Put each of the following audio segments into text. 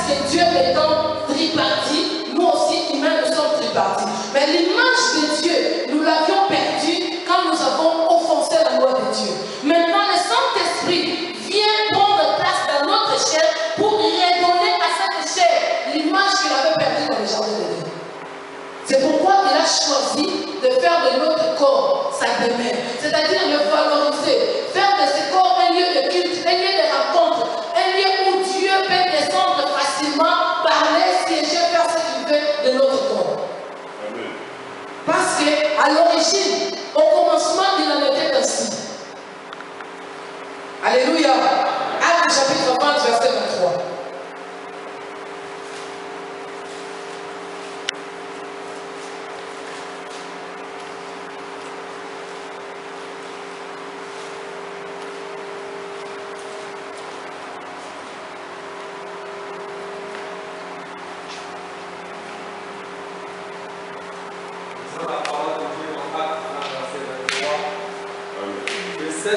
de Dieu étant tripartie, nous aussi, humains, nous sommes tripartis. Mais l'image de Dieu, nous l'avions perdue quand nous avons offensé la loi de Dieu. Maintenant, le Saint-Esprit vient prendre place dans notre chair pour redonner à cette chair l'image qu'il avait perdue dans le jardin de Dieu. C'est pourquoi il a choisi de faire de notre corps sa demeure, c'est-à-dire le valoriser, faire de ce corps un lieu de culte, un lieu de rencontre, un lieu où Dieu peut descendre facilement, parler, siéger, faire ce qu'il veut de notre corps. Amen. Parce qu'à l'origine, au commencement, il en était ainsi. Alléluia. Actes chapitre 20, verset 23.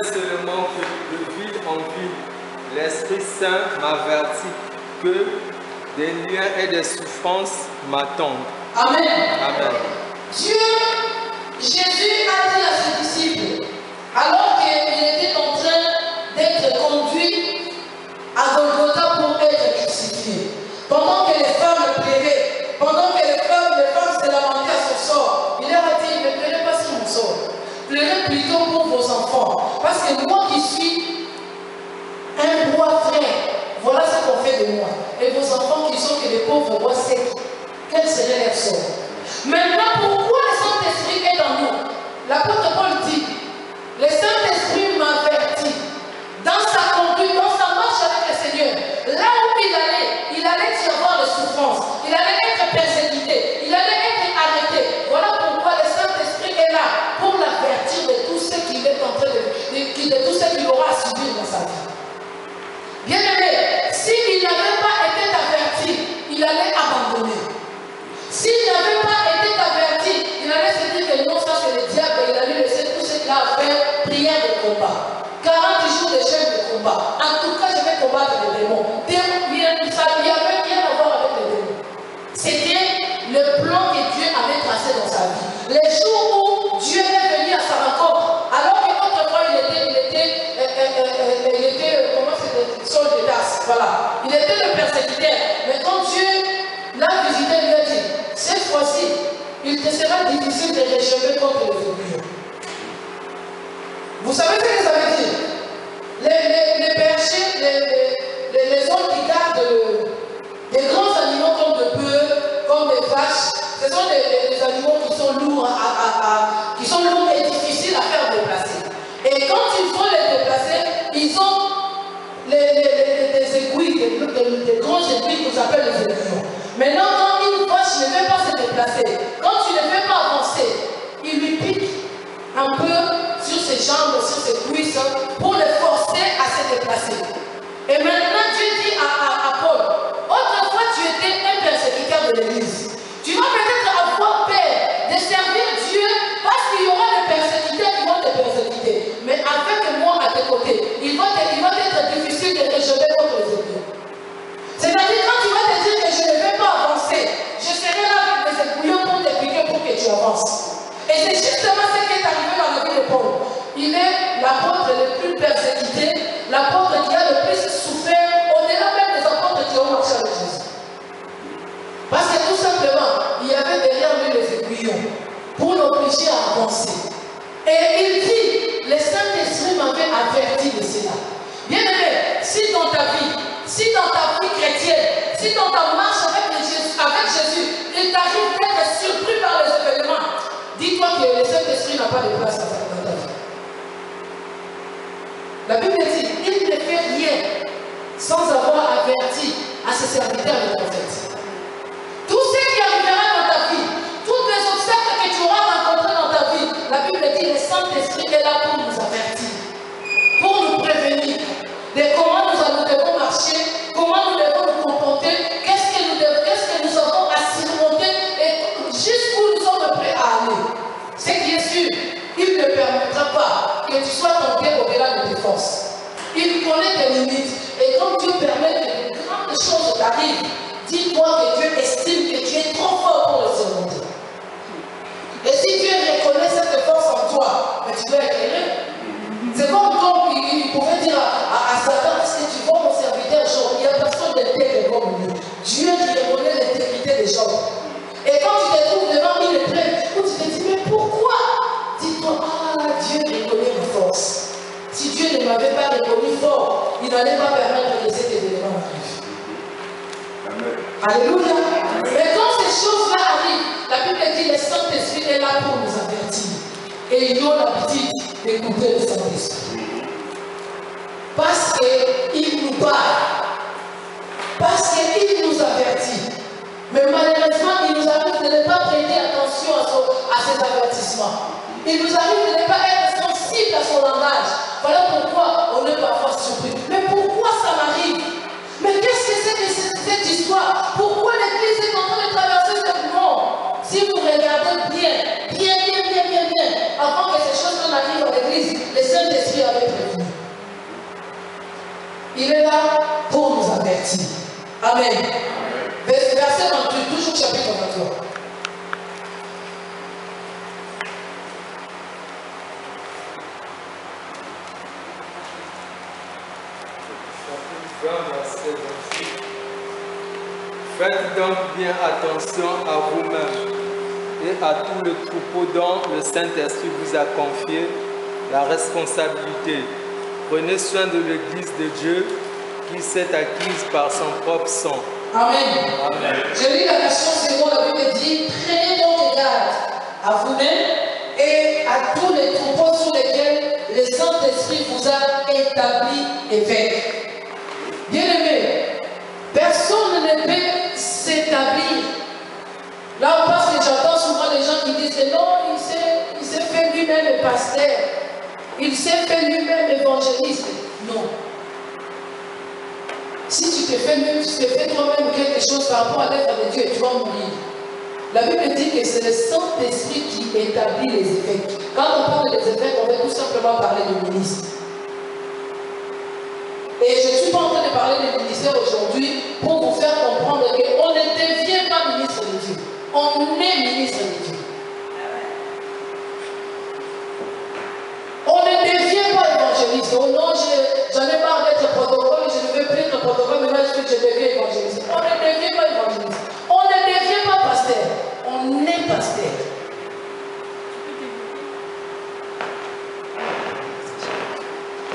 Seulement que de ville en ville, l'Esprit Saint m'avertit que des liens et des souffrances m'attendent. Amen. Amen. Dieu, Jésus a dit à ses disciples, alors qu'il était en train d'être conduit à Golgotha pour être crucifié, pendant que les femmes pleuraient, pendant que les femmes se lamentaient à son sort, il leur a dit, ne pleurez pas sur mon sort. Pleurez plutôt pour vos enfants. Parce que moi qui suis un bois frère, voilà ce qu'on fait de moi. Et vos enfants qui sont que les pauvres bois secs, quel serait leur sort? Maintenant, pourquoi le Saint-Esprit est en nous? L'apôtre Paul dit, le Saint-Esprit m'avertit dans sa conduite, dans sa marche avec le Seigneur. Là où il allait y avoir des souffrances, il allait être persécuté, il allait être arrêté. Voilà pourquoi le Saint-Esprit est là pour l'avertir de tout ce qu'il est en train de tout ce qu'il aura à subir dans sa vie. Bien aimé, s'il n'avait pas été averti, il allait abandonner. S'il n'avait pas été averti, il allait se dire que non, ça c'est le diable, il allait laisser tout ce qu'il a à faire, prière de combat. 40 jours de jeûne de combat. En tout cas, je vais combattre les démons. Ça n'y avait rien à voir avec les démons. C'était le plan que Dieu avait tracé dans sa vie. Les jours où Dieu est venu à sa rencontre, alors qu'autrefois il était comment c'était, Saul de Tarse, voilà. Il était le persécuteur. Mais quand Dieu l'a visité, il lui a dit, cette fois-ci, il te sera difficile de réchauffer contre les aiguillons. Vous savez ce que ça veut dire? Les bergers, les hommes qui gardent des grands animaux comme des bœufs, comme des vaches, ce sont des animaux qui sont lourds et difficiles à faire déplacer. Et quand il faut les déplacer, ils ont des aiguilles, des grands aiguilles qu'on appelle les aiguillons. Maintenant, quand une vache ne veut pas se déplacer, quand tu ne veux pas avancer, il lui pique un peu sur ses jambes, sur ses cuisses, pour le forcer à se déplacer. Et maintenant, Dieu dit à Paul, autrefois tu étais un persécuteur de l'Église. Tu vas peut-être avoir peur de servir Dieu parce qu'il y aura des persécuteurs qui vont te persécuter. Mais avec moi à tes côtés, il va être difficile de réchauffer contre les aiguillons. C'est-à-dire quand tu vas te dire que je ne vais pas avancer, je serai là avec mes aiguillons pour te piquer pour que tu avances. Et c'est justement ce qui est arrivé dans la vie de Paul. Il est l'apôtre le plus persécuté, l'apôtre qui a le plus souffert, au-delà même des apôtres qui ont marché avec Jésus. Parce que tout simplement, il y avait derrière lui les aiguillons pour l'obliger à avancer. Et il dit, le Saint-Esprit m'avait averti de cela. Bien aimé, si dans ta vie chrétienne, si dans ta marche avec Jésus, il t'arrive d'être surpris par les événements, dis-toi que le Saint-Esprit n'a pas de place dans ta vie. La Bible dit, il ne fait rien sans avoir averti à ses serviteurs et prophètes. Tout ce qui arrivera dans ta vie, tous les obstacles que tu auras rencontrés dans ta vie, la Bible dit, le Saint-Esprit est là pour nous avertir, pour nous prévenir de comment nous devons marcher, comment nous devons nous comporter, qu'est-ce que nous avons à surmonter et jusqu'où nous sommes prêts à aller. Ce qui est sûr, il ne permettra pas que tu sois tenté au-delà de tes forces. Il connaît tes limites. Et quand Dieu permet que de grandes des choses t'arrivent, dis-toi que Dieu estime que tu es trop fort pour le surmonter. Et si Dieu reconnaît cette force en toi, mais tu dois éclairer. C'est comme quand il pouvait dire à Satan, est-ce que tu vois mon serviteur Job? Il n'y a personne d'intègre comme lui. Dieu qui reconnaît l'intégrité des Job. Et quand tu te trouves devant une épreuve, où tu te dis, mais pourquoi? Dis-toi, Dieu reconnaît ma force. Si Dieu ne m'avait pas reconnu fort, il n'allait pas permettre que cet événement arrive. Alléluia. Mais quand ces choses-là arrivent, la Bible dit, le Saint-Esprit est là pour nous avertir. Et ils ont l'habitude d'écouter le Saint-Esprit. Parce qu'il nous parle. Parce qu'il nous avertit. Mais malheureusement, il nous arrive de ne pas prêter attention à ses avertissements. Il nous arrive de ne pas être sensible à son langage. Voilà pourquoi on est parfois surpris. Mais pourquoi ça m'arrive? Mais qu'est-ce que c'est que cette histoire? Pourquoi l'Église est en train de traverser ce moment? Si vous regardez bien, avant que ces choses n'arrivent à l'Église, le Saint-Esprit avait prévenu. Il est là pour nous avertir. Amen. Verset 28, toujours chapitre 23. Faites donc bien attention à vous-même et à tout le troupeau dont le Saint-Esprit vous a confié la responsabilité. Prenez soin de l'Église de Dieu qui s'est acquise par son propre sang. Amen. Amen. Je lis la version seconde, la Bible dit, prenez donc garde à vous-même et à tous les troupeaux sur lesquels le Saint-Esprit vous a établi évêque. Bien-aimés, personne ne peut s'établir. Là, parce que j'entends souvent les gens qui disent que non, il s'est fait lui-même pasteur, il s'est fait lui-même évangéliste. Non. Si tu te fais toi-même quelque chose par rapport à l'œuvre de Dieu, tu vas mourir. La Bible dit que c'est le Saint-Esprit qui établit les évêques. Quand on parle des évêques, on va tout simplement parler de ministres. Et je ne suis pas en train de parler des ministères aujourd'hui pour vous faire comprendre qu'on ne devient pas ministre de Dieu. On est ministre de Dieu. On ne devient pas évangéliste. Oh non, j'en ai marre d'être protocole, je ne veux plus être protocole, mais maintenant je deviens évangéliste. On ne devient pas évangéliste. On ne devient pas pasteur. On est pasteur.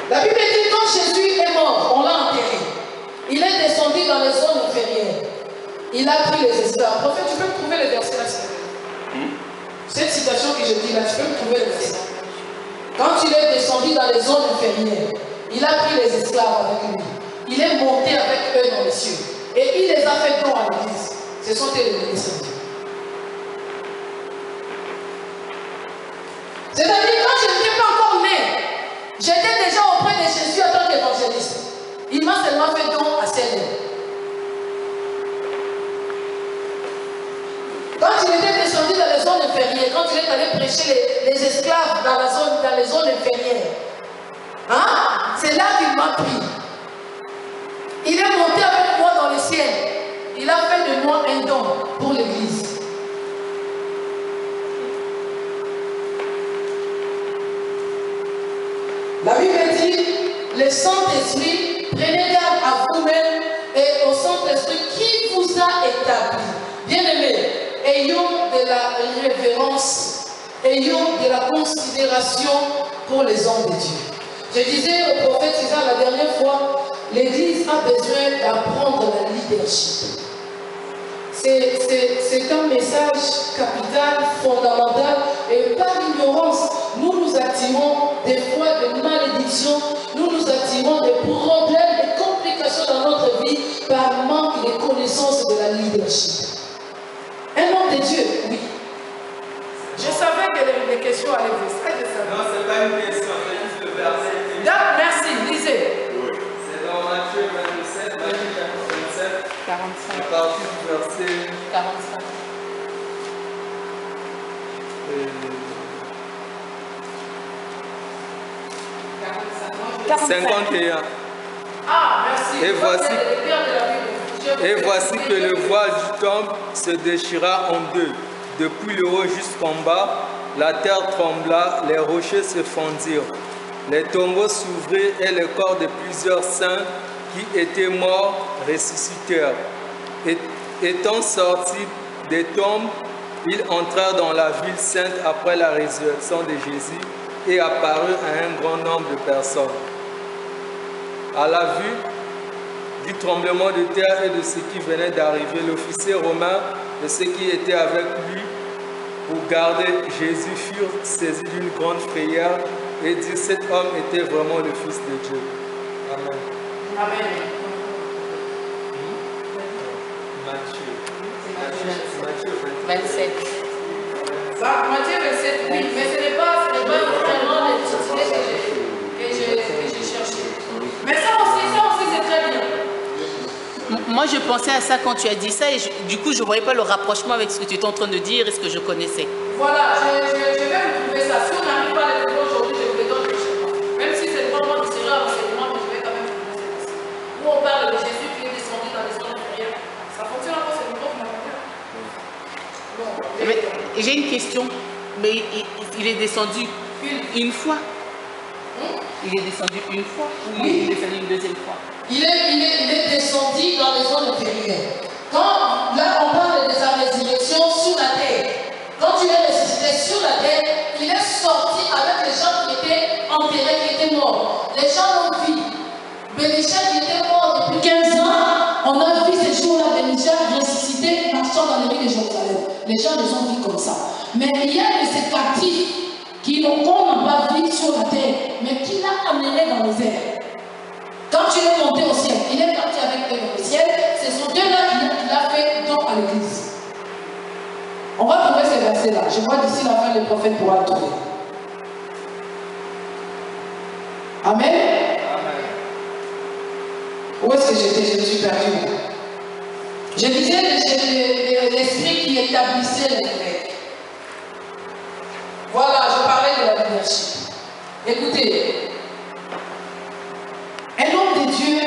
La Bible dit quand Jésus est mort, on l'a enterré. Il est descendu dans les zones inférieures. Il a pris les esclaves. Prophète, tu peux me trouver le verset là, s'il te plaît. Cette citation que je dis là, tu peux me trouver le verset. Quand il est descendu dans les zones inférieures, il a pris les esclaves avec lui. Il est monté avec eux dans les cieux. Et il les a fait don à l'église. Ce sont les ministres de Dieu. C'est-à-dire, quand je n'étais pas encore né, j'étais déjà auprès de Jésus en tant qu'évangéliste. Il m'a seulement fait don à celle-là. Quand il était descendu dans les zones inférieures, quand il est allé prêcher les esclaves dans les zones inférieures, hein? C'est là qu'il m'a pris. Il est monté avec moi dans le ciel. Il a fait de moi un don pour l'église. La Bible dit, le Saint-Esprit, prenez garde à vous-même et au Saint-Esprit qui vous a établi. Bien-aimés, ayons de la révérence, ayons de la considération pour les hommes de Dieu. Je disais au prophète César la dernière fois, l'Église a besoin d'apprendre la leadership. C'est un message capital, fondamental, et par ignorance, nous attirons des fois des malédictions, nous attirons des problèmes, des complications dans notre vie par manque de connaissance de la leadership. Un homme de Dieu, oui. Je savais que les questions allaient venir. Non, ce n'est pas une question, c'est juste le verset. Merci, lisez. Oui. C'est dans Matthieu 27, Matthieu 27, 45. à partir du verset 45. 51. Ah, merci. Et voici. Les pierres de la Bible. Et voici que le voile du temple se déchira en deux, depuis le haut jusqu'en bas. La terre trembla, les rochers se fendirent. Les tombeaux s'ouvrirent et les corps de plusieurs saints qui étaient morts ressuscitèrent. Étant sortis des tombes, ils entrèrent dans la ville sainte après la résurrection de Jésus et apparurent à un grand nombre de personnes. À la vue du tremblement de terre et de ce qui venait d'arriver, l'officier romain et ceux qui étaient avec lui pour garder Jésus furent saisis d'une grande frayeur et dirent: cet homme était vraiment le Fils de Dieu. Amen. Amen. Matthieu 27. Matthieu 27, oui, mais ce n'est pas vraiment l'intitulé que j'ai cherché. Mais ça aussi c'est très bien. Moi, je pensais à ça quand tu as dit ça et du coup, je ne voyais pas le rapprochement avec ce que tu étais en train de dire et ce que je connaissais. Voilà, je vais vous trouver ça. Si on n'arrive pas à le trouver aujourd'hui, je vous le donne prochainement. Même si c'est pas moi qui serai à l'enseignement, mais je vais quand même vous trouver ça. Où on parle de Jésus qui est descendu dans les zones de prière. Ça fonctionne encore, c'est le prof qui J'ai une question, mais il est descendu une fois. Il est descendu une fois ou il est descendu une deuxième fois? Il est descendu dans les zones inférieures. Quand là on parle de sa résurrection sur la terre, quand il est ressuscité sur la terre, il est sorti avec les gens qui étaient enterrés, qui étaient morts. Les gens l'ont vu. Bénéchia qui était mort depuis 15 ans, on a vu ces jours-là Bénéchia ressuscité marchant dans les rues de Jérusalem. Les gens les ont vus comme ça. Mais il y a de ces captifs qu'on n'a pas vu sur la terre, mais qui l'a amené dans les airs. Quand il est monté au ciel, il est parti avec eux dans le ciel. Ce sont deux-là qu'il a fait don à l'église. On va trouver ces versets-là. Je vois d'ici la fin, le prophète pourra le trouver. Amen. Amen. Où est-ce que j'étais? Je me suis perdu. Je disais l'esprit qui établissait les Grecs. Voilà, je parlais de la leadership. Écoutez, un homme de Dieu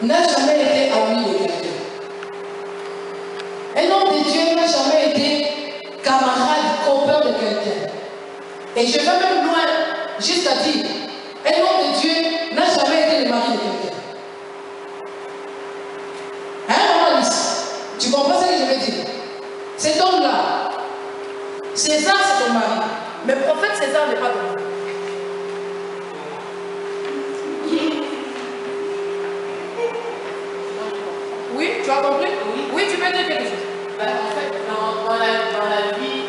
n'a jamais été ami de quelqu'un. Un homme de Dieu n'a jamais été camarade, copain de quelqu'un. Et je vais même loin, juste à dire, un homme de Dieu n'a jamais été le mari de quelqu'un. Hein, Alice? Tu comprends ce que je veux dire? Cet homme-là, César, c'est ton mari. Mais prophète César n'est pas ton mari. Oui, tu as compris? Oui, tu peux dire quelque chose. En fait, dans la vie,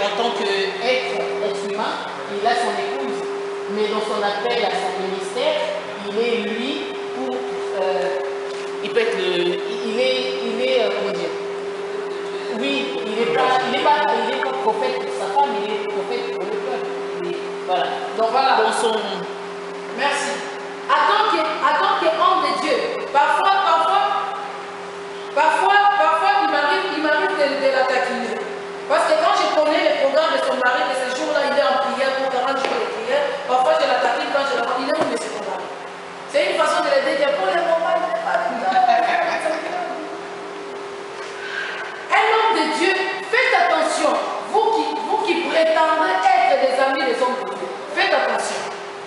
en tant qu'être humain, il a son épouse. Mais dans son appel à son ministère, il est lui pour... il peut être le... Il est comment dire? Oui, il n'est pas prophète pour sa femme, il est prophète pour le peuple. Voilà. Donc voilà. Dans son... Merci. En tant qu'homme de Dieu, parfois, il m'arrive de la taquiner. Parce que quand je connais les programmes de son mari, de ces jours-là, il est en prière pour 40 jours de prière, parfois je la taquine quand je la vois, il est où de son mari? C'est une façon de l'aider, dire pour les moments, il n'est pas de temps. Un homme de Dieu, faites attention, vous qui prétendez être des amis des hommes de Dieu, faites attention.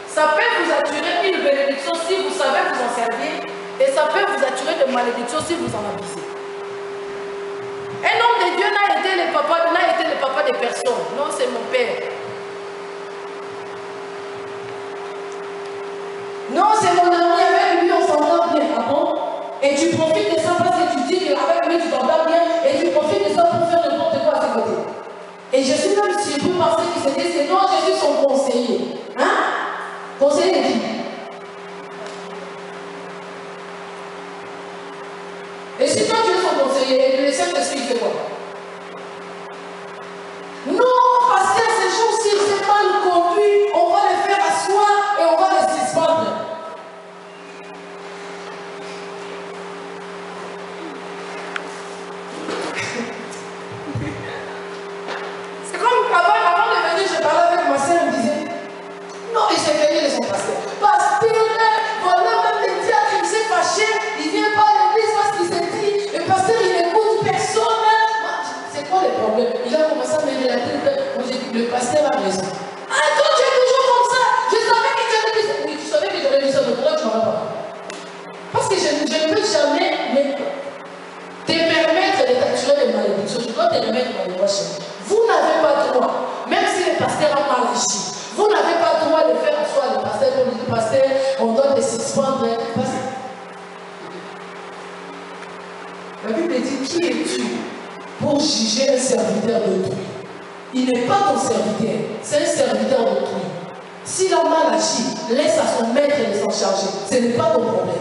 Ça peut vous attirer une bénédiction si vous savez vous en servir, et ça peut vous attirer de malédiction si vous en abusez. Un homme de Dieu n'a été le papa de personne. Non, c'est mon père. Non, c'est mon ami, avec lui on s'entend bien. Ah bon? Et tu profites de ça parce que tu dis qu'avec lui tu t'entends bien et tu profites de ça pour faire n'importe quoi à ses côtés. Et je suis même surpris parce qu'ils se disent que non, je suis son conseiller. Hein? Conseiller de qui? Et si toi tu es son conseiller, et le Saint-Esprit fait quoi? Non, parce que ces jours-ci, c'est mal conduit, on va les faire asseoir et on va les suspendre. C'est comme avant de venir, je parlais avec ma soeur, elle me disait, non, il s'est payé de son pasteur. Pas suspendre. La Bible dit, qui es-tu pour juger un serviteur d'autrui? Il n'est pas ton serviteur, c'est un serviteur d'autrui. S'il a mal agi, laisse à son maître de s'en charger. Ce n'est pas ton problème.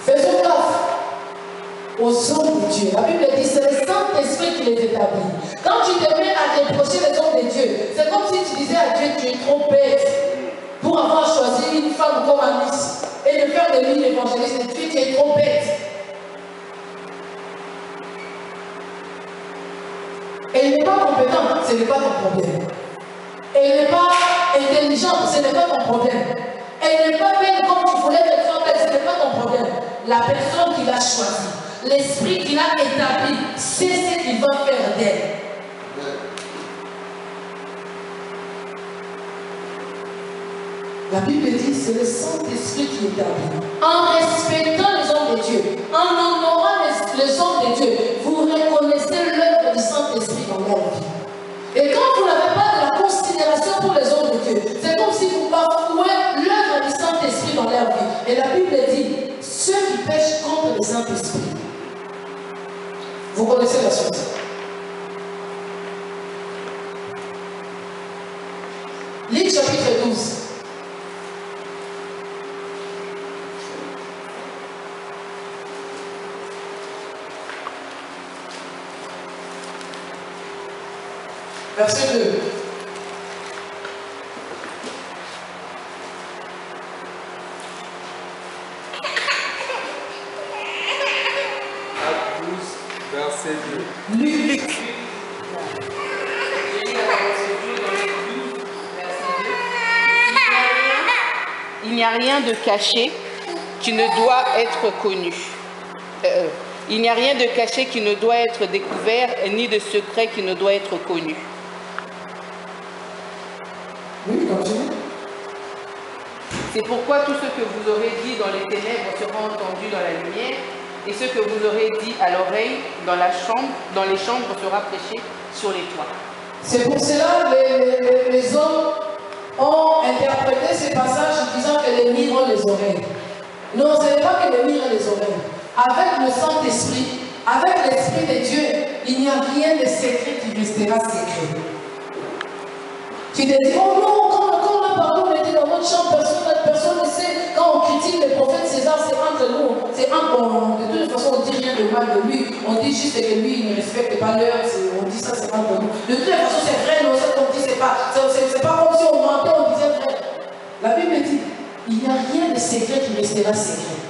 Faisons gaffe aux hommes de Dieu. La Bible dit, c'est le Saint-Esprit qui les établit. Quand tu te mets à reprocher les hommes de Dieu, c'est comme si tu disais à Dieu, tu es trop bête pour avoir choisi une femme comme Alice et de faire de lui l'évangéliste. Tu es trop bête. Et elle n'est pas compétente, ce n'est pas ton problème. Elle n'est pas intelligente, ce n'est pas ton problème. Elle n'est pas belle comme tu voulais qu'elle soit belle, ce n'est pas ton problème. La personne qui l'a choisie, l'esprit qui l'a établi, c'est ce qu'il va faire d'elle. La Bible dit, c'est le Saint-Esprit qui établit. En respectant les hommes de Dieu, en honorant les hommes de Dieu, vous reconnaissez l'œuvre du Saint-Esprit dans leur vie. Et quand vous n'avez pas de la considération pour les hommes de Dieu, c'est comme si vous bafouez l'œuvre du Saint-Esprit dans leur vie. Et la Bible dit, ceux qui pêchent contre le Saint-Esprit. Vous connaissez la suite. Luc chapitre 12. Verset 2. Acte 12, verset 2. Luc. Il n'y a rien de caché qui ne doit être connu. Il n'y a rien de caché qui ne doit être découvert, ni de secret qui ne doit être connu. Oui, continue. C'est pourquoi tout ce que vous aurez dit dans les ténèbres sera entendu dans la lumière, et ce que vous aurez dit à l'oreille dans les chambres sera prêché sur les toits. C'est pour cela que les hommes ont interprété ces passages en disant que les murs ont les oreilles. Non, ce n'est pas que les murs ont les oreilles. Avec le Saint-Esprit, avec l'Esprit de Dieu, il n'y a rien de secret qui restera secret. Tu te dis, oh non, quand on a parlé, on était dans notre chambre, personne ne sait. Quand on critique le prophète César, c'est entre nous. C'est entre nous. De toute façon, on ne dit rien de mal de lui. On dit juste que lui, il ne respecte pas l'heure. On dit ça, c'est entre nous. De toute façon, c'est vrai, non, ça qu'on dit, c'est pas comme si on mentait, on disait vrai. La Bible dit, il n'y a rien de secret qui restera secret.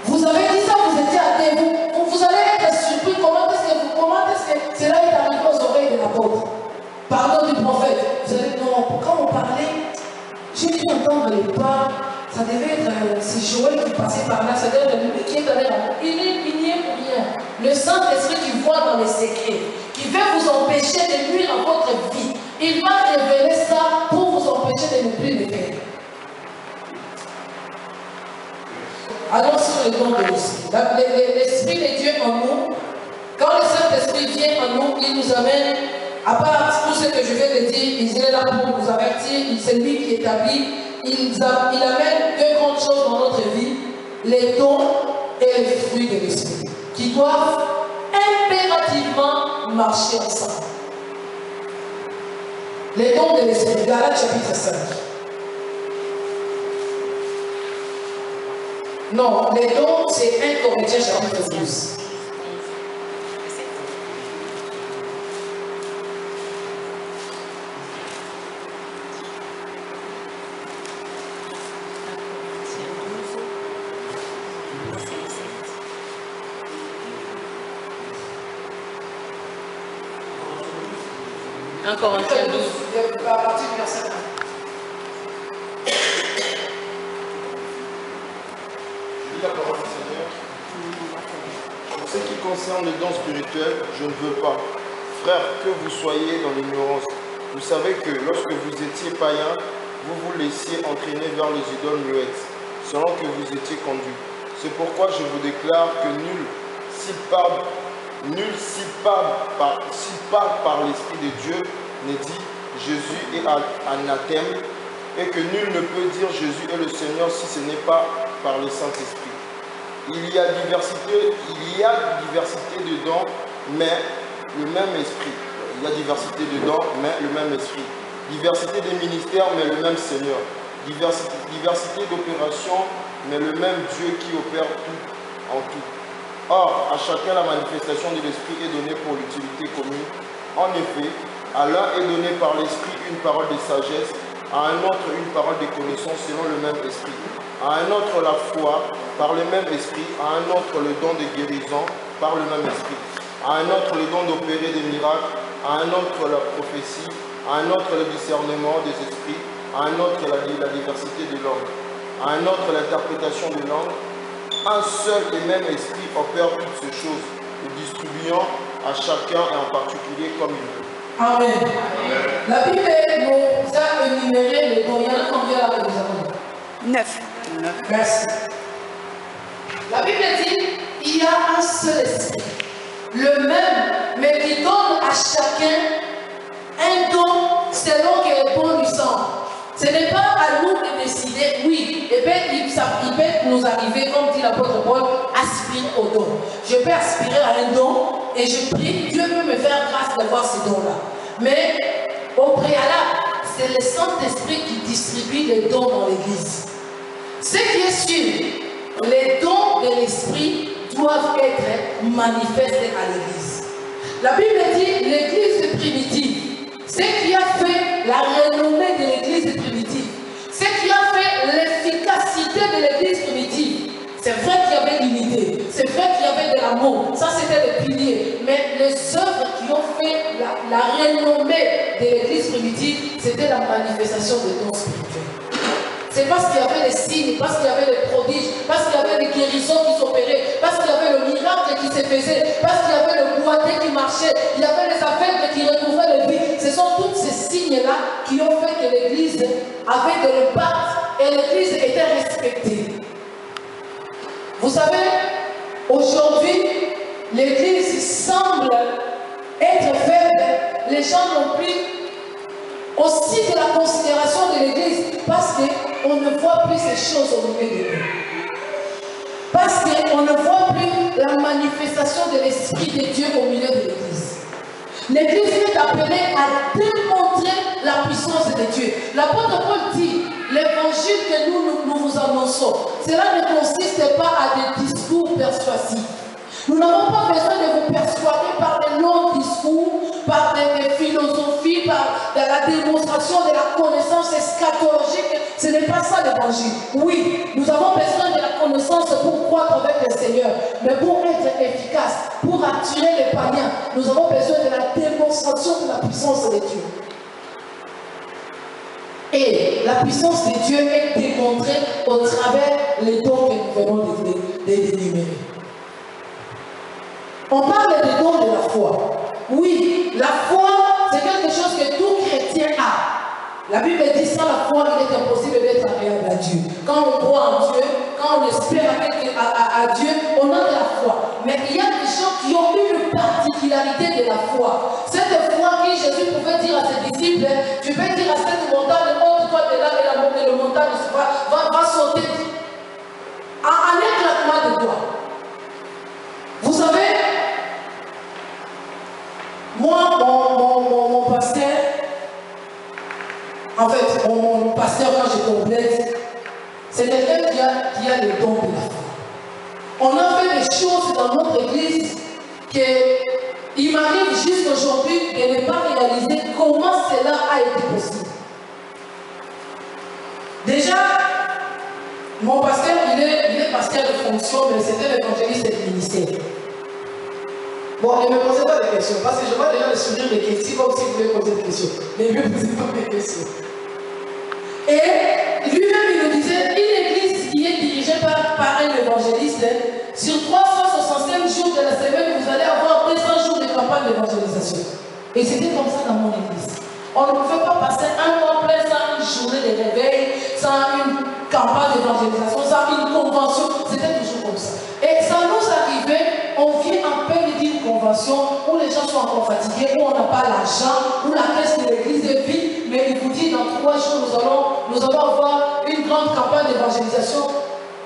Vous avez dit ça, vous étiez athée, vous allez être surpris. Comment est-ce que cela est arrivé aux oreilles de l'apôtre? Pardon du prophète. Vous allez, non, quand on parlait, j'ai dû entendre les pas. Ça devait être, c'est Joël qui passait par là, ça devait être lui qui est allé là. Il n'y est pour rien. Le Saint-Esprit qui voit dans les secrets, qui veut vous empêcher de nuire à votre vie. Il va révéler ça pour vous empêcher de ne plus le faire. Allons sur le don de l'esprit. L'esprit de Dieu en nous, quand le Saint-Esprit vient en nous, il nous amène, à part tout ce que je viens de dire, il est là pour nous avertir, c'est lui qui établit, il amène deux grandes choses dans notre vie, les dons et les fruits de l'esprit, qui doivent impérativement marcher ensemble. Les dons de l'esprit, Galates chapitre 5. Non, les dons, c'est 1 Corinthiens chapitre 12. Un Corinthiens 12. À partir du verset 1. La parole du Seigneur. En ce qui concerne les dons spirituels, je ne veux pas, frères, que vous soyez dans l'ignorance. Vous savez que lorsque vous étiez païens, vous vous laissiez entraîner vers les idoles muettes, selon que vous étiez conduits. C'est pourquoi je vous déclare que nul, s'il parle par l'Esprit de Dieu, n'est dit Jésus est anathème et que nul ne peut dire Jésus est le Seigneur si ce n'est pas par le Saint-Esprit. Il y a diversité de dons, mais le même esprit. Il y a diversité de dons, mais le même esprit. Diversité des ministères, mais le même Seigneur. Diversité d'opérations, mais le même Dieu qui opère tout en tout. Or, à chacun la manifestation de l'Esprit est donnée pour l'utilité commune. En effet, à l'un est donné par l'Esprit une parole de sagesse, à un autre une parole de connaissance selon le même Esprit, à un autre la foi par le même Esprit, à un autre le don de guérison par le même Esprit, à un autre le don d'opérer des miracles, à un autre la prophétie, à un autre le discernement des esprits, à un autre la diversité des langues, à un autre l'interprétation des langues. Un seul et même esprit opère toutes ces choses, le distribuant à chacun et en particulier comme il veut. Amen. Amen. La Bible nous a énuméré les dons. Il y en a combien là que nous avons? 9. Merci. La Bible dit il y a un seul esprit, le même, mais qui donne à chacun un don selon que le bon lui semble. Ce n'est pas à nous de décider, oui, et bien, il peut nous arriver, comme dit l'apôtre Paul, aspirer au don. Je peux aspirer à un don et je prie, Dieu peut me faire grâce d'avoir ce don-là. Mais au préalable, c'est le Saint-Esprit qui distribue les dons dans l'Église. Ce qui est sûr, les dons de l'Esprit doivent être manifestés à l'Église. La Bible dit l'Église primitive. Ce qui a fait la renommée de l'Église primitive, ce qui a fait l'efficacité de l'Église primitive, c'est vrai qu'il y avait l'unité, c'est vrai qu'il y avait de l'amour, ça c'était le pilier, mais les œuvres qui ont fait la renommée de l'Église primitive, c'était la manifestation des dons spirituels. C'est parce qu'il y avait les signes, parce qu'il y avait les prodiges, parce qu'il y avait les guérisons qui s'opéraient, parce qu'il y avait le miracle qui se faisait, parce qu'il y avait le boité qui marchait, il y avait les aveugles qui recouvraient le vide. Ce sont tous ces signes-là qui ont fait que l'Église avait de l'impact et l'Église était respectée. Vous savez, aujourd'hui, l'Église semble être faible. Les gens n'ont plus aussi de la considération de l'Église parce qu'on ne voit plus ces choses au milieu de nous. Parce qu'on ne voit plus la manifestation de l'Esprit de Dieu au milieu de l'Église. L'Église est appelée à démontrer la puissance de Dieu. L'apôtre Paul dit, l'évangile que nous vous annonçons, cela ne consiste pas à des discours persuasifs. Nous n'avons pas besoin de vous persuader par des longs discours, par des philosophies, par de la démonstration de la connaissance eschatologique. Ce n'est pas ça l'évangile. Oui, nous avons besoin de la connaissance pour croître avec le Seigneur. Mais pour être efficace, pour attirer les païens, nous avons besoin de la démonstration de la puissance de Dieu. Et la puissance de Dieu est démontrée au travers les dons que nous venons d'énumérer. On parle des dons de la foi. Oui, la foi, c'est quelque chose que tout chrétien a. La Bible dit sans la foi, il est impossible d'être agréable à Dieu. Quand on croit en Dieu, quand on espère à Dieu, on a de la foi. Mais il y a des gens qui ont une particularité de la foi. Cette foi que Jésus pouvait dire à ses disciples, tu peux dire à cette montagne, ôte-toi de là et la montagne va sauter en éclatement de doigts. Vous savez, moi, mon pasteur, en fait, mon pasteur, quand je complète, c'est quelqu'un qui a le don de la foi. On a fait des choses dans notre église qu'il m'arrive jusqu'aujourd'hui de ne pas réaliser comment cela a été possible. Déjà, mon pasteur, il est pasteur de fonction, mais c'était l'évangéliste du ministère. Bon, ne me posez pas de questions, parce que je vois déjà le sourire des questions, comme si vous voulez poser des questions. Mais ne me posez pas de questions. Et lui-même, il nous disait, une église qui est dirigée par un évangéliste, sur 365 jours de la semaine, vous allez avoir 200 jours de campagne d'évangélisation. Et c'était comme ça dans mon église. On ne pouvait pas passer un mois plein sans une journée de réveil, sans une campagne d'évangélisation, sans une convention. C'était toujours comme ça. Et ça nous arrivait, on vient en peine d'une convention où les gens sont encore fatigués, où on n'a pas l'argent, où la caisse de l'église est vide. 3 jours, nous allons avoir une grande campagne d'évangélisation.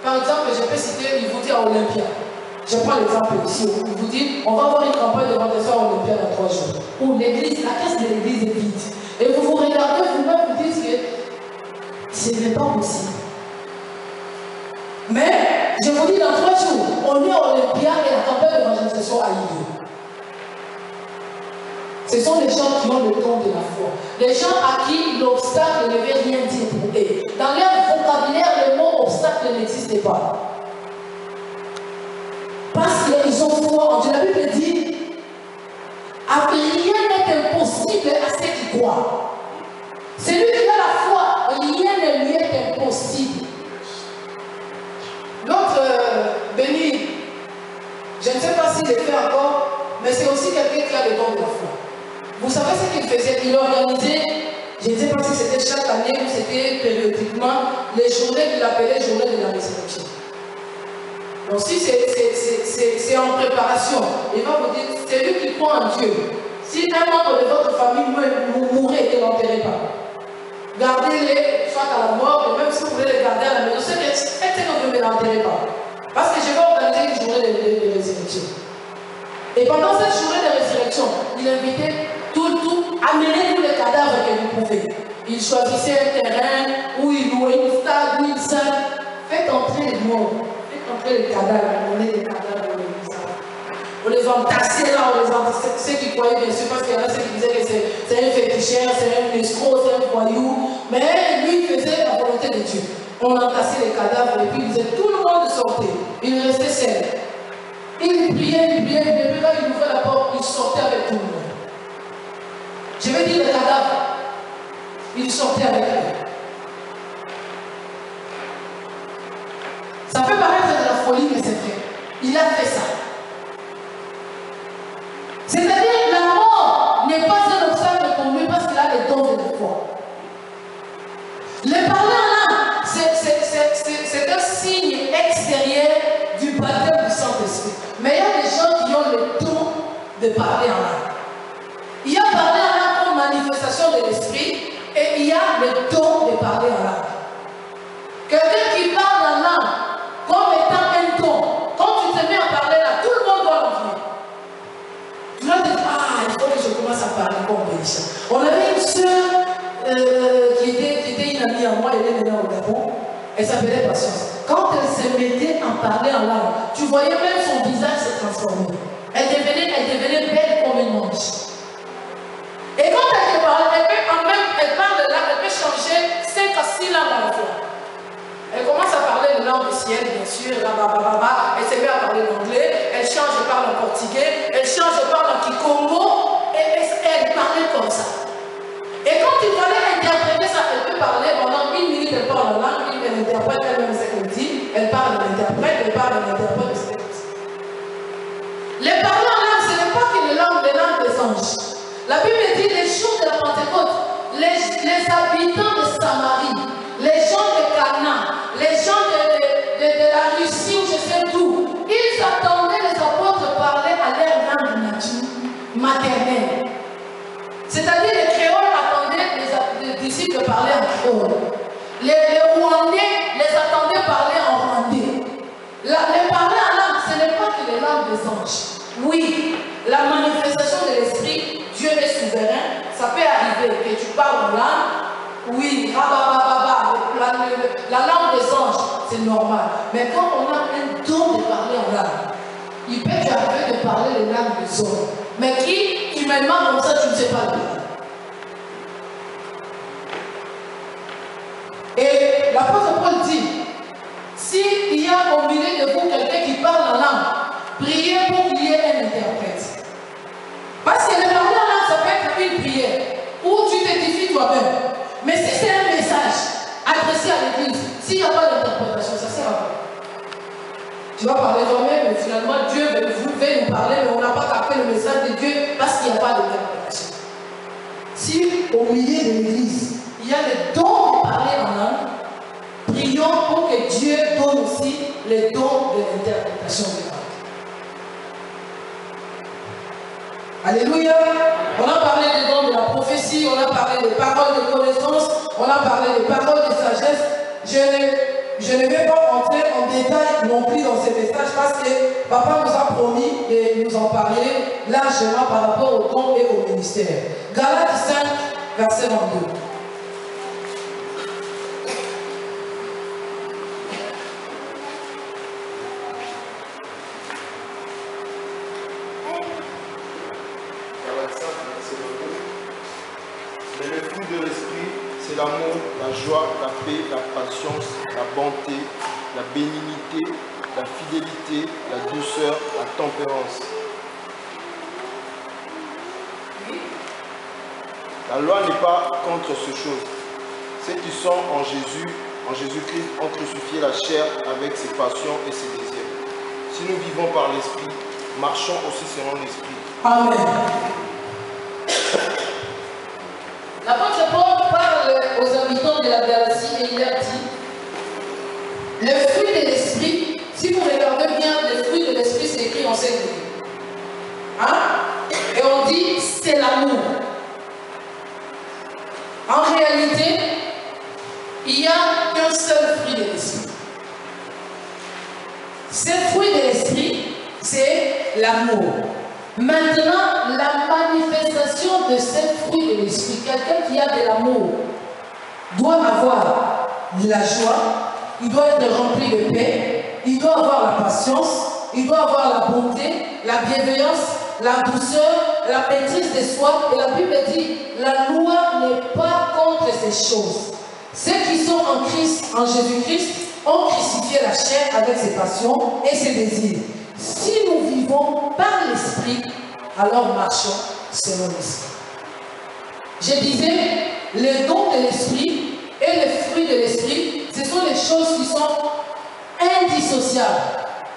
Par exemple, je peux citer, il vous dit à Olympia. Je prends l'exemple ici. Il vous dit, on va avoir une campagne d'évangélisation à Olympia dans 3 jours. Où l'église, la caisse de l'église est vide. Et vous vous regardez vous-même, vous dites que ce n'est pas possible. Mais, je vous dis, dans 3 jours, on est à Olympia et la campagne d'évangélisation a lieu. Ce sont les gens qui ont le don de la foi. Les gens à qui l'obstacle ne veut rien dire pour eux. Dans leur vocabulaire, le mot obstacle n'existe pas. Parce qu'ils ont foi en Dieu. La Bible dit, rien n'est impossible à ceux qui croient. Celui qui a la foi, rien ne lui est impossible. L'autre, Béni, je ne sais pas s'il le fait encore, mais c'est aussi quelqu'un qui a le don de la foi. Vous savez ce qu'il faisait? Il organisait, je ne sais pas si c'était chaque année ou c'était périodiquement, les journées qu'il appelait journée de la résurrection. Donc si c'est en préparation, il va vous dire, c'est lui qui croit en Dieu. Si un membre de votre famille mourait et ne l'enterrez pas, gardez-les, soit à la mort, et même si vous voulez les garder à la maison, c'est que vous ne l'enterrez pas. Parce que je vais organiser une journée de résurrection. Et pendant cette journée de résurrection, il invitait amenez tous les cadavres que vous pouvez. Il choisissait un terrain où il louait une stade, où il salle. Faites entrer les morts, faites entrer les cadavres, on est des cadavres, on les entassait là, on les entassait. Ceux qui croyaient bien sûr, parce qu'il y en a ceux qui disaient que c'est un féticheur, c'est un escroc, c'est un voyou. Mais lui, il faisait la volonté de Dieu. On entassait les cadavres et puis il disait tout le monde sortait. Il restait seul. Il priait, et puis quand il ouvrait la porte, il sortait avec tout le monde. Je vais dire le cadavre. Il sortait avec lui. Ça peut paraître de la folie, mais c'est vrai. Il a fait ça. C'est-à-dire la mort n'est pas un obstacle pour lui parce qu'il a les dons de la foi. Le parler en langue, c'est un signe extérieur du baptême du Saint-Esprit. Mais il y a des gens qui ont le don de parler en langue. Il y a parler en langue comme manifestation de l'esprit et il y a le don de parler en langue. Quelqu'un qui parle en langue comme étant un don, quand tu te mets à parler là, tout le monde doit l'entendre. Tu vas te dire, il faut que je commence à parler comme Bélisha. On avait une soeur qui était une amie à moi, elle est venue au Gabon, elle s'appelait Patience. Quand elle se mettait à parler en langue, tu voyais même son visage se transformer. Elle devenait belle comme une manche. Et quand elle te parle, elle parle là, elle peut changer 5 à 6 langues à la fois. Elle commence à parler de langue ciel, bien sûr, elle se met à parler l'anglais, elle change, elle parle en portugais, elle change, elle parle en kikongo, et elle parlait comme ça. Et quand tu fallait interpréter ça, elle peut parler pendant 1 minute, elle parle en langue, elle interprète elle-même ce qu'elle dit, elle parle de l'interprète, elle parle de l'interprète de ce qu'elle dit. Les parler en langue, ce n'est pas que les langues des anges. La Bible dit les jours de la Pentecôte, les habitants de Samarie, les gens de Canaan, les gens de la Russie ou je sais d'où, ils attendaient les apôtres parler à leur langue maternelle. C'est-à-dire les créoles attendaient les disciples parler en créole. Les Rwandais les attendaient parler en rwandais. Les parler en langue, ce n'est pas que les langues des anges. Oui, la manifestation de l'esprit, Dieu est souverain, ça peut arriver que tu parles en langue, oui, la langue des anges, c'est normal. Mais quand on a un don de parler en langue, il peut t'arriver de parler les langues des hommes. Mais qui humainement comme ça, tu ne sais pas le parler. Et l'apôtre Paul dit, s'il y a au milieu de vous quelqu'un qui parle en langue, priez pour qu'il y ait un interprète. Parce que le parler en langue, ça peut être une prière où tu t'édifies toi-même. Mais si c'est un message adressé à l'église, s'il n'y a pas d'interprétation, ça sert à quoi? Tu vas parler toi-même, mais finalement Dieu veut nous parler, mais on n'a pas capté le message de Dieu parce qu'il n'y a pas d'interprétation. Si au milieu de l'église, il y a le don de parler en langue, prions pour que Dieu donne aussi les dons de l'interprétation de langue. Alléluia. On a parlé des dons de la prophétie. prophétie, on a parlé des paroles de connaissance, on a parlé des paroles de sagesse. Je ne vais pas entrer en détail non plus dans ces messages parce que Papa nous a promis de nous en parler largement par rapport au don et au ministère. Galates 5, verset 22. Mais le fruit de l'esprit, c'est l'amour, la joie, la paix, la patience, la bonté, la bénignité, la fidélité, la douceur, la tempérance. La loi n'est pas contre ces choses. Ceux qui sont en Jésus-Christ, ont crucifié la chair avec ses passions et ses désirs. Si nous vivons par l'esprit, marchons aussi selon l'esprit. Amen. L'apôtre Paul parle aux habitants de la Galatie et il leur dit le fruit de l'esprit, si vous regardez bien, le fruit de l'esprit c'est écrit en 5 livres. Hein? Et on dit c'est l'amour. En réalité, il n'y a qu'un seul fruit de l'esprit. Ce fruit de l'esprit, c'est l'amour. Maintenant, la manifestation de ce fruit de l'esprit, quelqu'un qui a de l'amour doit avoir de la joie, il doit être rempli de paix, il doit avoir la patience, il doit avoir la bonté, la bienveillance, la douceur, la maîtrise de soi. Et la Bible dit, la loi n'est pas contre ces choses. Ceux qui sont en Christ, en Jésus-Christ, ont crucifié la chair avec ses passions et ses désirs. Si nous vivons par l'esprit, alors marchons selon l'esprit. Je disais, les dons de l'esprit et les fruits de l'esprit, ce sont les choses qui sont indissociables.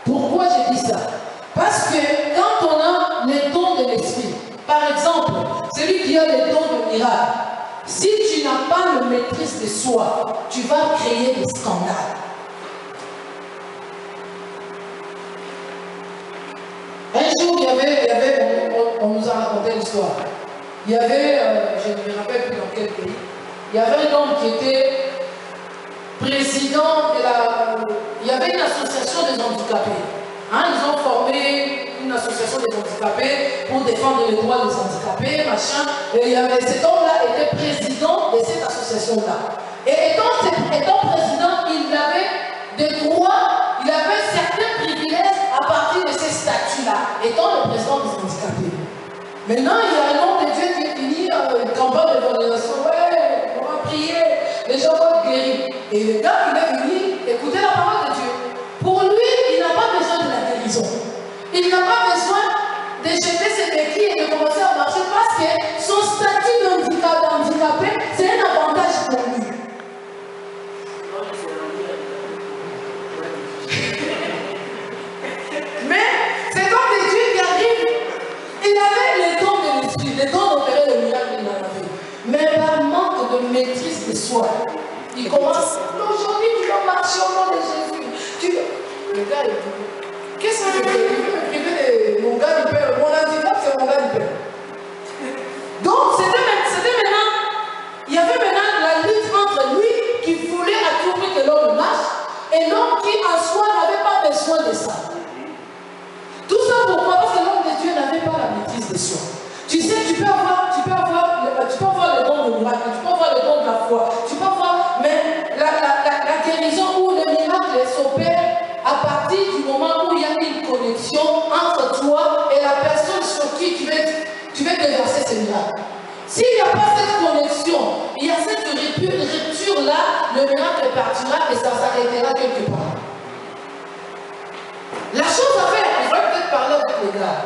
Pourquoi je dis ça? Parce que quand on a les dons de l'esprit, par exemple, celui qui a les dons de miracle, si tu n'as pas la maîtrise de soi, tu vas créer des scandales. Un jour, on nous a raconté l'histoire. Il y avait, je ne me rappelle plus dans quel pays, il y avait un homme qui était président de la... Il y avait une association des handicapés. Hein, ils ont formé une association des handicapés pour défendre les droits des handicapés, machin. Et cet homme-là était président de cette association-là. Et étant président, il avait des droits, il avait certains privilèges à partir de ces statuts-là, étant le président des handicapés. Maintenant, il y a un homme de Dieu qui est fini une campagne d'évangélisation. Ouais, on va prier, les gens vont être guéris. Et le gars, il est venu écouter la parole de Dieu. Pour lui, il n'a pas besoin de la guérison. Il n'a pas besoin de jeter ses béquilles et de commencer à marcher parce que son statut d'handicapé, c'est un avantage pour lui. Mais c'est comme des dieux qui arrivent. Il avait les dons de l'esprit, les dons d'opérer le miracle, il en avait. Mais par manque de maîtrise de soi, il commence. Aujourd'hui, tu dois marcher au nom de Jésus. Le gars, il dit, qu'est-ce que tu veux me priver de mon gars du père? Mon handicap, c'est mon gars du père. Donc, c'était maintenant, il y avait maintenant la lutte entre lui qui voulait à tout prix que l'homme marche et l'homme qui en soi n'avait pas besoin de ça. Tout ça pourquoi? Parce que l'homme de Dieu n'avait pas la maîtrise de soi. Tu sais, tu peux avoir le don de miracle, tu peux avoir le don de la foi, tu peux avoir, mais la guérison ou le miracle s'opère à partir du moment où il y a une connexion entre toi et la personne sur qui tu veux déverser ce miracle. S'il n'y a pas cette connexion, il y a cette rupture-là, le miracle partira et ça s'arrêtera quelque part. La chose à faire, il faudrait peut-être parler avec les gars.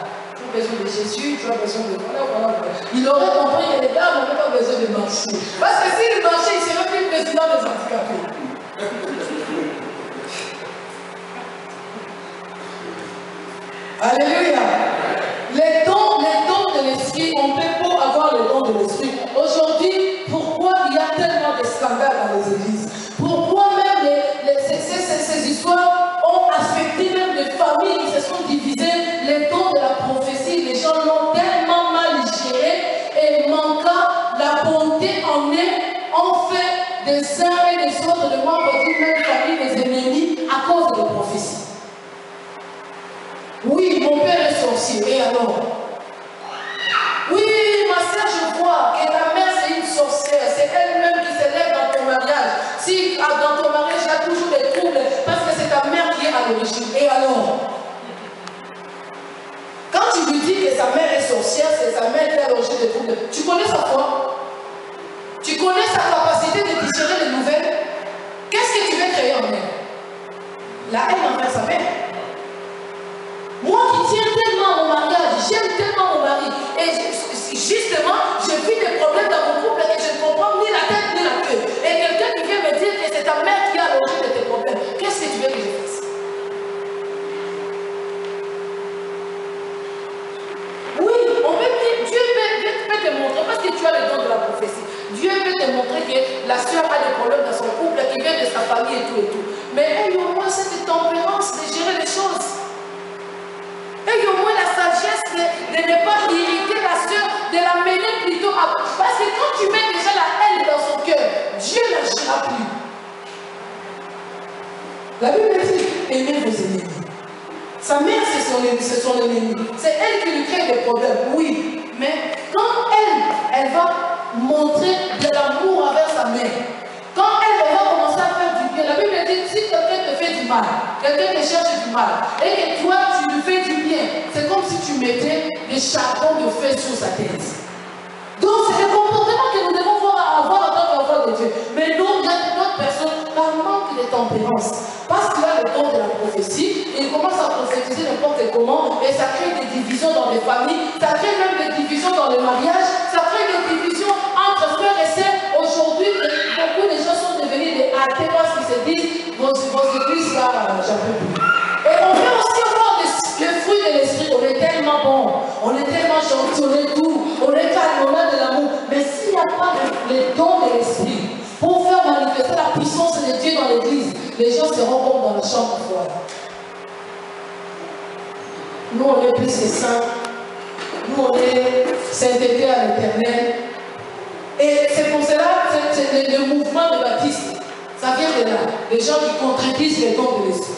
Tu as besoin de Jésus, tu as besoin de... Voilà. Il aurait compris que les gars n'avaient pas besoin de marcher. Parce que s'il marchait, il serait plus président des handicapés. Alléluia. Les dons de l'esprit, on peut pas avoir les dons de l'esprit. Aujourd'hui, pourquoi il y a tellement de scandales dans les églises? Pourquoi même ces histoires ont affecté même les familles qui se sont divisées? Les dons de la prophétie, les gens l'ont tellement mal géré et manquant la des uns et des autres, de membres d'une même famille, des ennemis, à cause de prophéties. Oui, mon père est sorcier, et alors? Oui, ma soeur, je vois que ta mère c'est une sorcière, c'est elle-même qui s'élève dans ton mariage. Si dans ton mariage il y a toujours des troubles, parce que c'est ta mère qui est à l'origine. Et alors? Quand tu lui dis que sa mère est sorcière, c'est sa mère qui est à l'origine des troubles, tu connais sa foi? Tu connais sa capacité de discerner les nouvelles? Qu'est-ce que tu veux créer en elle? La haine envers sa mère. Moi qui tiens tellement à mon mariage, j'aime tellement mon mari, et justement, je vis des problèmes dans mon couple et je ne comprends ni la tête ni la queue. Et quelqu'un qui vient me dire que c'est ta mère qui a l'origine de tes problèmes, qu'est-ce que tu veux que je fasse? Oui, Dieu peut te montrer, parce que tu as le don de la prophétie. Dieu peut te montrer que la soeur a des problèmes dans son couple, qui vient de sa famille et tout. Mais elle a au moins cette tempérance de gérer les choses. Et au moins la sagesse de ne pas irriter la soeur, de la mener plutôt à... Parce que quand tu mets déjà la haine dans son cœur, Dieu n'agira plus. La Bible dit, aimez vos ennemis. Sa mère, c'est son ennemi. C'est elle qui lui crée des problèmes, oui. Mais quand elle va montrer de l'amour envers sa mère, quand elle va commencer à faire du bien, la Bible dit, si quelqu'un te fait du mal, quelqu'un te cherche du mal, et que toi, tu lui fais du bien, c'est comme si tu mettais des charbons de feu sur sa tête. Donc, c'est le comportement que nous devons avoir en tant qu'enfants de Dieu. Mais non, il y a d'autres personnes, par manque de tempérance, parce qu'il a le don de la prophétie, il commence à prophétiser n'importe comment, et ça crée des divisions dans les familles, ça crée même des divisions dans les mariages, ça crée des divisions entre frères et sœurs. Aujourd'hui, beaucoup de gens sont devenus des athées parce qu'ils se disent, vos églises là, j'en peux plus. Et on peut aussi avoir le fruit de l'esprit, on est tellement bon, on est tellement gentil, on est doux, on est calme, on a de l'amour. Mais s'il n'y a pas le don de l'esprit pour faire manifester la puissance de Dieu dans l'église, les gens seront comme dans la chambre froide. Nous, on est plus que saints. Nous, on est sainteté à l'éternel. Et c'est pour cela que c'est le mouvement de baptiste. Ça vient de là. Les gens qui contredisent les dons de l'esprit.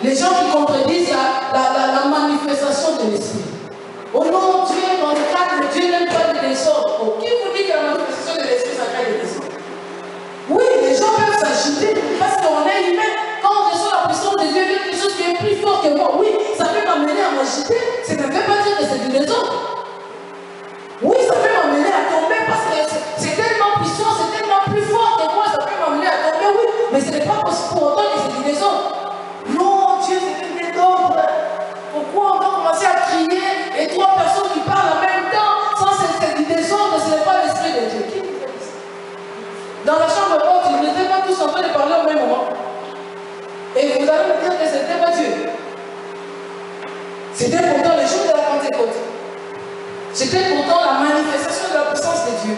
Les gens qui contredisent la manifestation de l'esprit. Oh non, Dieu, dans le cadre de Dieu, n'aime pas le désordre. Oh, qui vous dit que la manifestation de l'esprit, ça crée le désordre? Oui, les gens peuvent s'ajouter parce qu'on est humain. Quand on reçoit la puissance de Dieu, quelque chose qui est plus fort que moi, oui, ça peut m'amener à m'agiter. Ça ne veut pas dire que c'est du désordre. Oui, ça peut m'amener à tomber parce que c'est tellement puissant, c'est tellement plus fort que moi, ça peut m'amener à tomber, oui. Mais ce n'est pas pour autant que c'est du désordre. Non, Dieu, c'est un désordre. Pourquoi on doit commencer à crier et trois personnes qui parlent en même temps? Ça, c'est du désordre, ce n'est pas l'esprit de Dieu. Qui vous fait ça? Dans la chambre haute, ils n'étaient pas tous en train de parler au même moment. Et vous allez me dire que ce n'était pas Dieu. C'était pourtant les jours de la Pentecôte. C'était pourtant la manifestation de la puissance de Dieu.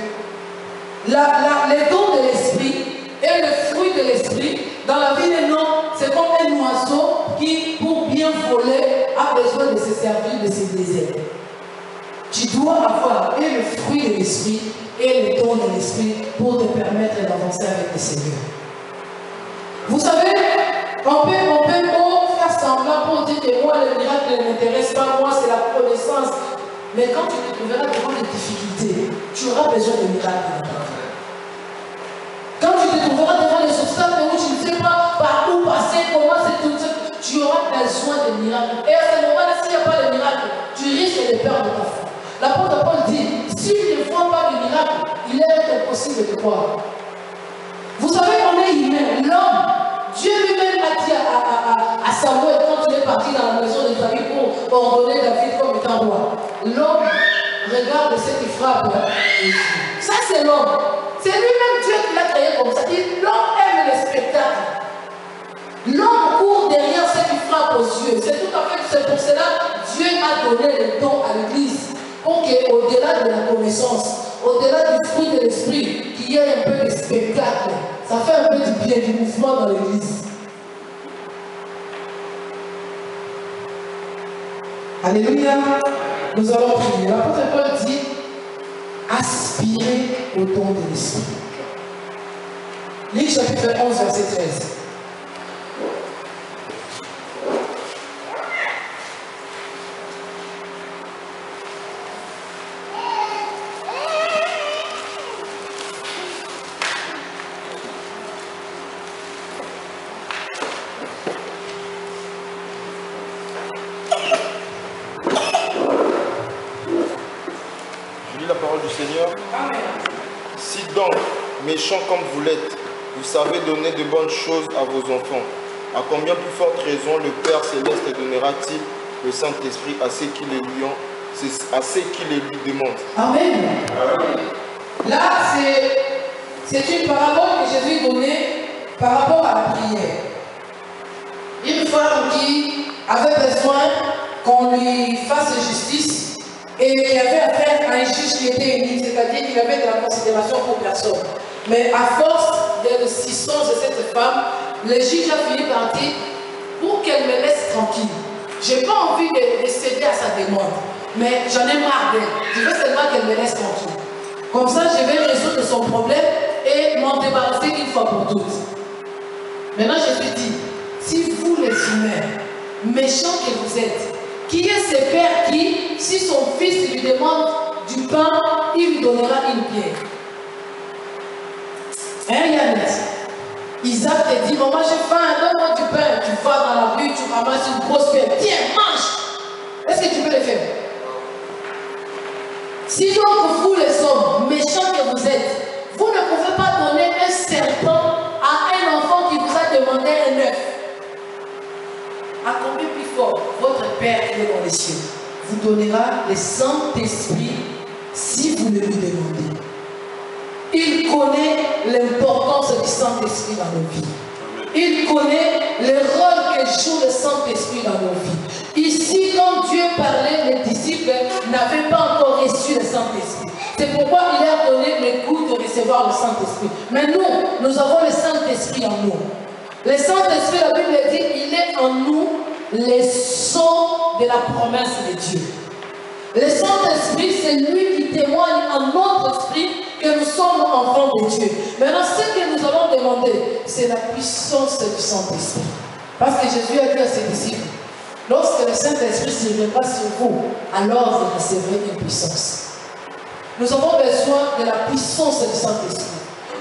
Les dons de l'esprit et le fruit de l'esprit dans la vie de l'homme, c'est comme un oiseau qui, pour bien voler, a besoin de se servir de ses désirs. Tu dois avoir et le fruit de l'esprit et le don de l'esprit pour te permettre d'avancer avec le Seigneur. Vous savez, on peut faire semblant pour dire que moi, le miracle ne m'intéresse pas, moi, c'est la connaissance. Mais quand tu te trouveras devant des difficultés, tu auras besoin de miracles. Quand tu te trouveras devant les obstacles où tu ne sais pas par où passer, comment c'est tout ça, tu auras besoin de miracles. Et à ce moment-là, s'il n'y a pas de miracle, tu risques de perdre ta foi. L'apôtre Paul dit, si tu ne vois pas de miracle, il est impossible de croire. Vous savez qu'on est humain, l'homme. Dieu lui-même a dit à Samuel quand il est parti dans la maison de David pour ordonner David comme étant roi. L'homme regarde ce qui frappe. Ça c'est l'homme. C'est lui-même Dieu qui l'a créé comme ça. L'homme aime les spectacles. L'homme court derrière ce qui frappe aux yeux. C'est tout à fait, c'est pour cela que Dieu a donné le don à l'Église. Pour qu'au-delà de la connaissance, au-delà du fruit de l'esprit, qu'il y ait un peu de spectacle. Ça fait un peu du bien, du mouvement dans l'église. Alléluia. Nous allons prier. L'apôtre Paul dit, aspirez au don de l'esprit. Luc chapitre 11, verset 13. Seigneur. Amen. Si donc, méchants comme vous l'êtes, vous savez donner de bonnes choses à vos enfants, à combien plus forte raison le Père Céleste donnera-t-il le Saint-Esprit à ceux qui les lui demandent? Amen. Amen. Là, c'est une parabole que Jésus donnait par rapport à la prière. Une femme qui avait besoin qu'on lui fasse justice, et il avait affaire à un juge qui était unique, c'est-à-dire qu'il avait de la considération pour personne. Mais à force de l'insistance de cette femme, le juge a fini par dire, pour qu'elle me laisse tranquille, je n'ai pas envie de céder à sa demande, mais j'en ai marre d'elle. Je veux seulement qu'elle me laisse tranquille. Comme ça, je vais résoudre son problème et m'en débarrasser une fois pour toutes. Maintenant, Jésus dit, si vous les humains, méchants que vous êtes, qui est ce père qui, si son fils lui demande du pain, il lui donnera une pierre? Hein, Yannick? Isaac te dit, maman, j'ai faim, donne-moi du pain. Tu vas dans la rue, tu ramasses une grosse pierre. Tiens, mange! Est-ce que tu peux le faire? Si donc vous, les hommes, méchants que vous êtes, vous ne pouvez pas donner un serpent à un enfant qui vous a demandé un œuf. À combien plus fort votre Père qui est dans les cieux vous donnera le Saint-Esprit si vous le lui demandez. Il connaît l'importance du Saint-Esprit dans nos vies. Il connaît le rôle que joue le Saint-Esprit dans nos vies. Ici, quand Dieu parlait, les disciples n'avaient pas encore reçu le Saint-Esprit. C'est pourquoi il a donné le goût de recevoir le Saint-Esprit. Mais nous avons le Saint-Esprit en nous. Le Saint-Esprit, la Bible dit, il est en nous les sons de la promesse de Dieu. Le Saint-Esprit, c'est lui qui témoigne en notre esprit que nous sommes enfants de Dieu. Maintenant, ce que nous allons demander, c'est la puissance du Saint-Esprit. Parce que Jésus a dit à ses disciples, lorsque le Saint-Esprit se répand sur vous, alors vous recevrez une puissance. Nous avons besoin de la puissance du Saint-Esprit.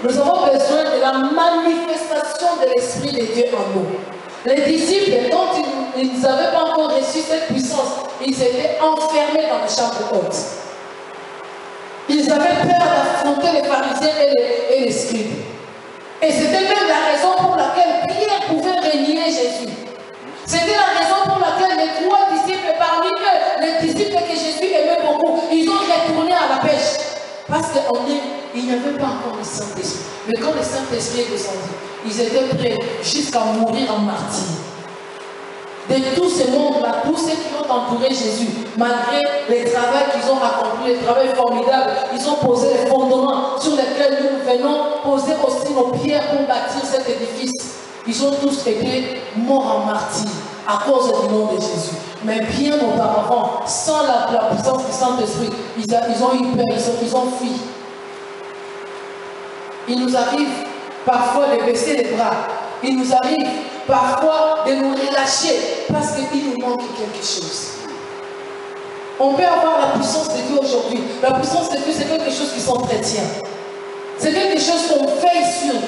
Nous avons besoin de la manifestation de l'Esprit de Dieu en nous. Les disciples, quand ils n'avaient pas encore reçu cette puissance, ils étaient enfermés dans les chambres hautes. Ils avaient peur d'affronter les pharisiens et les scribes. Et c'était même la raison pour laquelle Pierre pouvait renier Jésus. C'était la raison pour laquelle les 3 disciples, parmi eux, les disciples que Jésus aimait beaucoup, ils ont retourné à la pêche. Parce qu'en eux, il n'y avait pas encore le Saint-Esprit. Mais quand le Saint-Esprit est descendu, ils étaient prêts jusqu'à mourir en martyr. De tout ce monde-là, tous ceux qui ont entouré Jésus, malgré les travaux qu'ils ont accomplis, les travaux formidables, ils ont posé les fondements sur lesquels nous venons poser aussi nos pierres pour bâtir cet édifice. Ils ont tous été morts en martyr à cause du nom de Jésus. Mais bien auparavant, sans la puissance du Saint-Esprit, ils ont eu peur, ils ont fui. Il nous arrive parfois de baisser les bras. Il nous arrive parfois de nous relâcher parce qu'il nous manque quelque chose. On peut avoir la puissance de Dieu aujourd'hui. La puissance de Dieu, c'est quelque chose qui s'entretient. C'est quelque chose qu'on veille sur.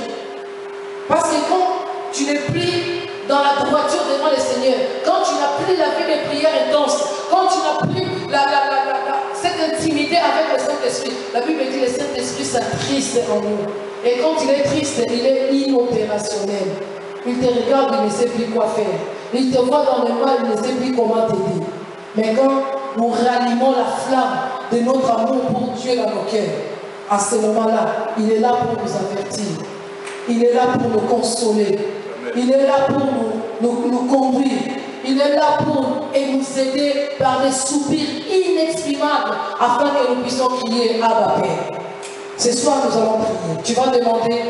Parce que quand tu n'es plus dans la droiture devant le Seigneur, quand tu n'as plus la vie de prière intense, quand tu n'as plus cette intimité avec le Saint-Esprit, la Bible dit que le Saint-Esprit s'attriste en nous. Et quand il est triste, il est inopérationnel. Il te regarde, il ne sait plus quoi faire. Il te voit dans le mal, il ne sait plus comment t'aider. Mais quand nous rallumons la flamme de notre amour pour Dieu dans nos cœurs, à ce moment-là, il est là pour nous avertir. Il est là pour nous consoler. Il est là pour nous conduire. Il est là pour nous aider par des soupirs inexprimables afin que nous puissions crier Abba Père. Ce soir, nous allons prier. Tu vas demander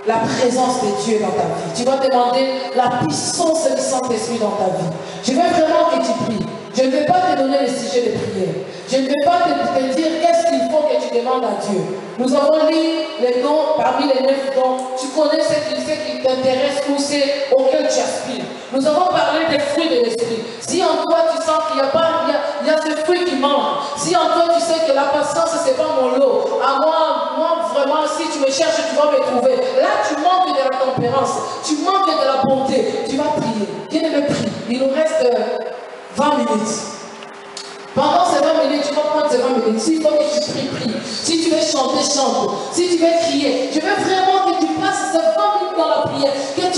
la présence de Dieu dans ta vie. Tu vas demander la puissance du Saint-Esprit dans ta vie. Je veux vraiment que tu pries. Je ne vais pas te donner le sujet de prière. Je ne vais pas te dire qu'est-ce qu'il faut que tu demandes à Dieu. Nous avons lu les dons, parmi les 9 dons, tu connais ce qui t'intéresse ou c'est auquel tu aspires. Nous avons parlé des fruits de l'esprit. Si en toi tu sens qu'il y a ce fruit qui manque, si en toi tu sais que la patience ce n'est pas mon lot, à moi vraiment si tu me cherches tu vas me trouver. Là tu manques de la tempérance, tu manques de la bonté, tu vas prier. Bien-aimé, prie. Il nous reste 20 minutes. Pendant ces 20 minutes, tu vas prendre ces 20 minutes. S'il faut que tu pries, prie. Si tu veux chanter, chante. Si tu veux crier, je veux vraiment que tu passes ces 20 minutes dans la prière. Que